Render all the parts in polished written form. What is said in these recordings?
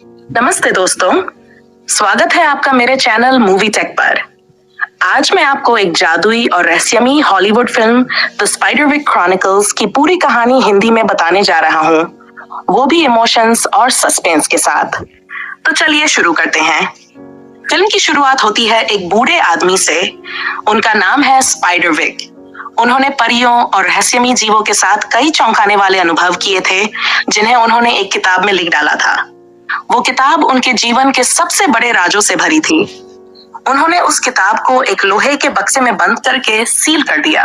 नमस्ते दोस्तों, स्वागत है आपका मेरे चैनल मूवी टेक पर। आज मैं आपको एक जादुई और रहस्यमयी हॉलीवुड फिल्म द स्पाइडरविक क्रॉनिकल्स की पूरी कहानी हिंदी में बताने जा रहा हूँ, वो भी इमोशंस और सस्पेंस के साथ। तो चलिए शुरू करते हैं। फिल्म की शुरुआत होती है एक बूढ़े आदमी से। उनका नाम है स्पाइडरविक। उन्होंने परियों और रहस्यमयी जीवों के साथ कई चौंकाने वाले अनुभव किए थे, जिन्हें उन्होंने एक किताब में लिख डाला था। वो किताब उनके जीवन के सबसे बड़े राजों से भरी थी। उन्होंने उस किताब को एक लोहे के बक्से में बंद करके सील कर दिया।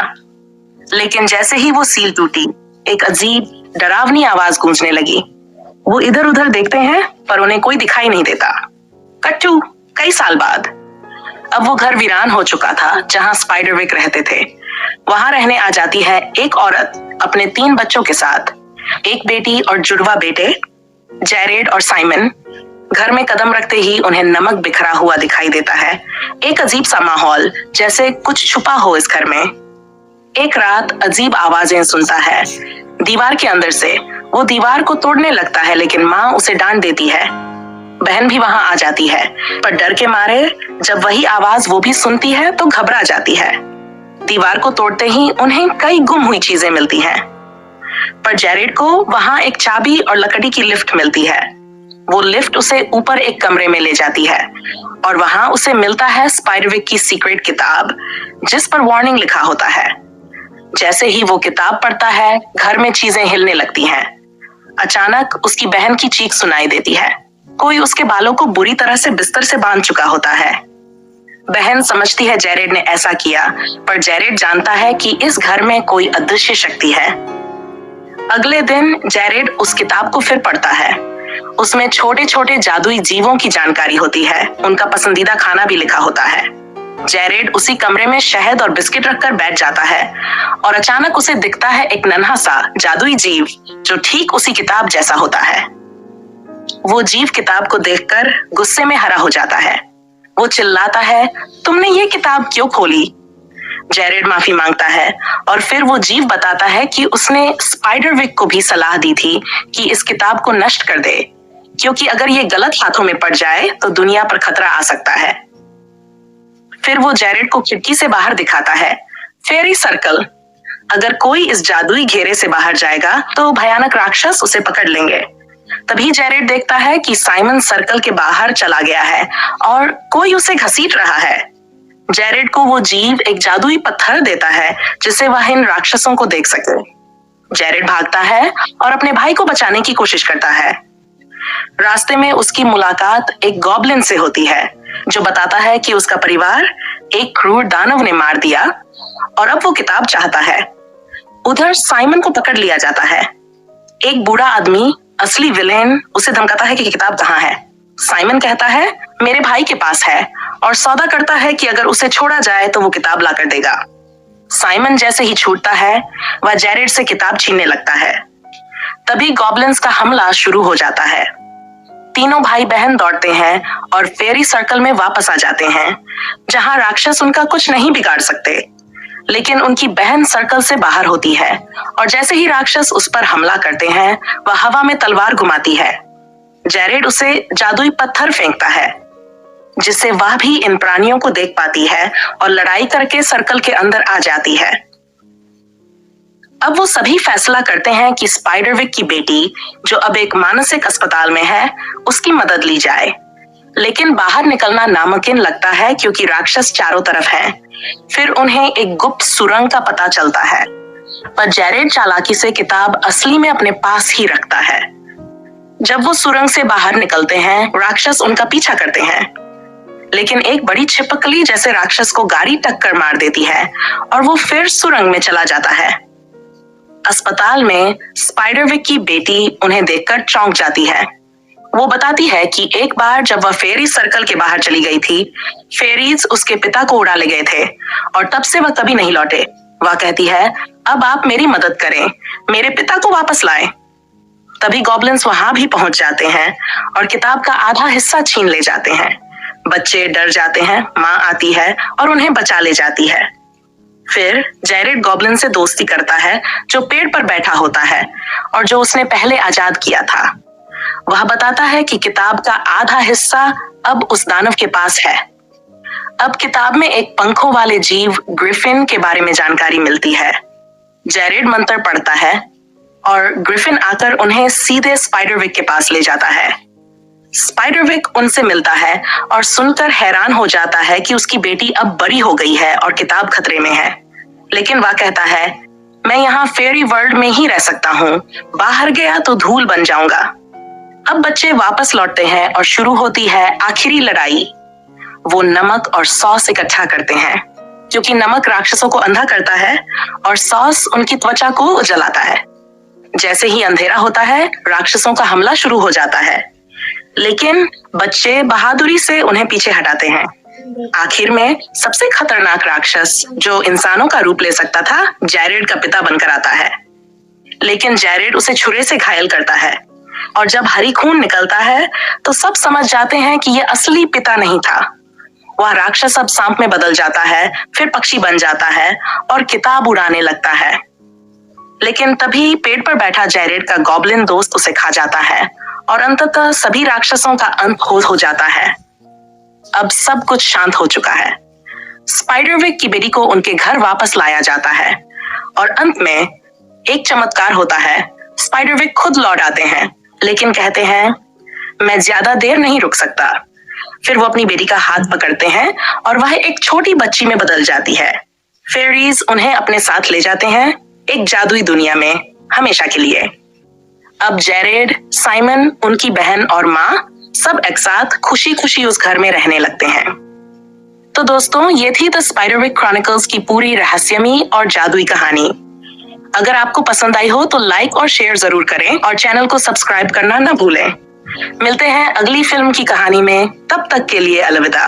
लेकिन जैसे ही वो सील टूटी, एक अजीब डरावनी आवाज गूंजने लगी। वो इधर उधर देखते हैं पर उन्हें कोई दिखाई नहीं देता। कट टू कई साल बाद। अब वो घर वीरान हो चुका था जहां स्पाइडरविक रहते थे। वहां रहने आ जाती है एक औरत अपने 3 बच्चों के साथ, एक बेटी और जुड़वा बेटे जैरेड और साइमन। घर में कदम रखते ही उन्हें नमक बिखरा हुआ दिखाई देता है। एक अजीब सा माहौल, जैसे कुछ छुपा हो इस घर में। एक रात अजीब आवाजें सुनता है दीवार के अंदर से। वो दीवार को तोड़ने लगता है, लेकिन माँ उसे डांट देती है। बहन भी वहां आ जाती है, पर डर के मारे जब वही आवाज वो भी सुनती है तो घबरा जाती है। दीवार को तोड़ते ही उन्हें कई गुम हुई चीजें मिलती हैं। पर जैरेड को वहां एक चाबी और लकड़ी की लिफ्ट मिलती है। वो लिफ्ट उसे ऊपर एक कमरे में ले जाती है और वहां उसे मिलता है स्पाइडरविक की सीक्रेट किताब, जिस पर वार्निंग लिखा होता है। जैसे ही वो किताब पढ़ता है, घर में चीजें हिलने लगती हैं। अचानक उसकी बहन की चीख सुनाई देती है। कोई उसके बालों को बुरी तरह से बिस्तर से बांध चुका होता है। बहन समझती है जैरेड ने ऐसा किया, पर जैरेड जानता है कि इस घर में कोई अदृश्य शक्ति है। अगले दिन जैरेड उस किताब को फिर पढ़ता है। उसमें छोटे छोटे जादुई जीवों की जानकारी होती है। उनका पसंदीदा खाना भी लिखा होता है। जैरेड उसी कमरे में शहद और बिस्किट रखकर बैठ जाता है और अचानक उसे दिखता है एक नन्हा सा जादुई जीव जो ठीक उसी किताब जैसा होता है। वो जीव किताब को देखकर गुस्से में हरा हो जाता है। वो चिल्लाता है, तुमने ये किताब क्यों खोली? जैरेड माफी मांगता है और फिर वो जीव बताता है कि उसने स्पाइडरविक को भी सलाह दी थी कि इस किताब को नष्ट कर दे, क्योंकि अगर ये गलत हाथों में पड़ जाए तो दुनिया पर खतरा आ सकता है। फिर वो जैरेड को खिड़की से बाहर दिखाता है। फेरी सर्कल। अगर कोई इस जादुई घेरे से बाहर जाएगा तो भयानक राक्षस उसे पकड़ लेंगे। तभी जैरेड देखता है कि साइमन सर्कल के बाहर चला गया है और कोई उसे घसीट रहा है। जैरेड को वो जीव एक जादुई पत्थर देता है जिससे वह इन राक्षसों को देख सके। जैरेड भागता है और अपने भाई को बचाने की कोशिश करता है। रास्ते में उसकी मुलाकात एक गॉब्लिन से होती है, जो बताता है कि उसका परिवार एक क्रूर दानव ने मार दिया और अब वो किताब चाहता है। उधर साइमन को पकड़ लिया जाता है। एक बूढ़ा आदमी, असली विलेन, उसे धमकाता है कि किताब कहाँ है। साइमन कहता है मेरे भाई के पास है और सौदा करता है कि अगर उसे छोड़ा जाए तो वो किताब लाकर देगा। साइमन जैसे ही छूटता है, वह जैरेड से किताब छीनने लगता है। तभी गॉब्लिन्स का हमला शुरू हो जाता है। तीनों भाई बहन दौड़ते हैं और फेरी सर्कल में वापस आ जाते हैं, जहां राक्षस उनका कुछ नहीं बिगाड़ सकते। लेकिन उनकी बहन सर्कल से बाहर होती है और जैसे ही राक्षस उस पर हमला करते हैं, वह हवा में तलवार घुमाती है। जैरेड उसे जादुई पत्थर फेंकता है, जिससे वह भी इन प्राणियों को देख पाती है और लड़ाई करके सर्कल के अंदर आ जाती है। अब वो सभी फैसला करते हैं कि स्पाइडरविक की बेटी, जो अब एक मानसिक अस्पताल में है, उसकी मदद ली जाए। लेकिन बाहर निकलना नामुमकिन लगता है क्योंकि राक्षस चारों तरफ हैं। फिर उन्हें एक गुप्त सुरंग का पता चलता है, पर जैरेड चालाकी से किताब असली में अपने पास ही रखता है। जब वो सुरंग से बाहर निकलते हैं, राक्षस उनका पीछा करते हैं, लेकिन एक बड़ी छिपकली जैसे राक्षस को गाड़ी टक्कर मार देती है और वो फिर सुरंग में चला जाता है। अस्पताल में स्पाइडरविक की बेटी उन्हें देखकर चौंक जाती है। वो बताती है कि एक बार जब वह फेरी सर्कल के बाहर चली गई थी, फेरीज उसके पिता को उड़ा ले गए थे और तब से वह कभी नहीं लौटे। वह कहती है, अब आप मेरी मदद करें, मेरे पिता को वापस लाएं। तभी गॉब्लिन्स वहां भी पहुंच जाते हैं और किताब का आधा हिस्सा छीन ले जाते हैं। बच्चे डर जाते हैं। माँ आती है और उन्हें बचा ले जाती है। फिर जैरेड गॉब्लिन से दोस्ती करता है, जो पेड़ पर बैठा होता है और जो उसने पहले आजाद किया था। वह बताता है कि किताब का आधा हिस्सा अब उस दानव के पास है। अब किताब में एक पंखों वाले जीव ग्रिफिन के बारे में जानकारी मिलती है। जैरेड मंत्र पढ़ता है और ग्रिफिन आकर उन्हें सीधे स्पाइडरविक के पास ले जाता है। स्पाइडरविक उनसे मिलता है और सुनकर हैरान हो जाता है कि उसकी बेटी अब बड़ी हो गई है और किताब खतरे में है। लेकिन वह कहता है, मैं यहाँ फेरी वर्ल्ड में ही रह सकता हूँ, बाहर गया तो धूल बन जाऊंगा। अब बच्चे वापस लौटते हैं और शुरू होती है आखिरी लड़ाई। वो नमक और सॉस इकट्ठा करते हैं, क्योंकि नमक राक्षसों को अंधा करता है और सॉस उनकी त्वचा को जलाता है। जैसे ही अंधेरा होता है, राक्षसों का हमला शुरू हो जाता है, लेकिन बच्चे बहादुरी से उन्हें पीछे हटाते हैं। आखिर में सबसे खतरनाक राक्षस जो इंसानों का रूप ले सकता था, जैरेड का पिता बनकर आता है। लेकिन जैरेड उसे छुरे से घायल करता है और जब हरी खून निकलता है तो सब समझ जाते हैं कि यह असली पिता नहीं था। वह राक्षस अब सांप में बदल जाता है, फिर पक्षी बन जाता है और किताब उड़ाने लगता है। लेकिन तभी पेड़ पर बैठा जैरेड का गॉब्लिन दोस्त उसे खा जाता है और अंततः सभी राक्षसों का अंत हो जाता है। अब सब कुछ शांत हो चुका है। स्पाइडरविक की बेटी को उनके घर वापस लाया जाता है और अंत में एक चमत्कार होता है। स्पाइडरविक खुद लौट आते हैं, लेकिन कहते हैं, मैं ज्यादा देर नहीं रुक सकता। फिर वो अपनी बेटी का हाथ पकड़ते हैं और वह एक छोटी बच्ची में बदल जाती है। फेरीज उन्हें अपने साथ ले जाते हैं एक जादुई दुनिया में हमेशा के लिए। अब जैरेड, साइमन, उनकी बहन और माँ सब एक साथ खुशी खुशी उस घर में रहने लगते हैं। तो दोस्तों, ये थी द स्पाइडरविक क्रॉनिकल्स की पूरी रहस्यमयी और जादुई कहानी। अगर आपको पसंद आई हो तो लाइक और शेयर जरूर करें और चैनल को सब्सक्राइब करना न भूलें। मिलते हैं अगली फिल्म की कहानी में, तब तक के लिए अलविदा।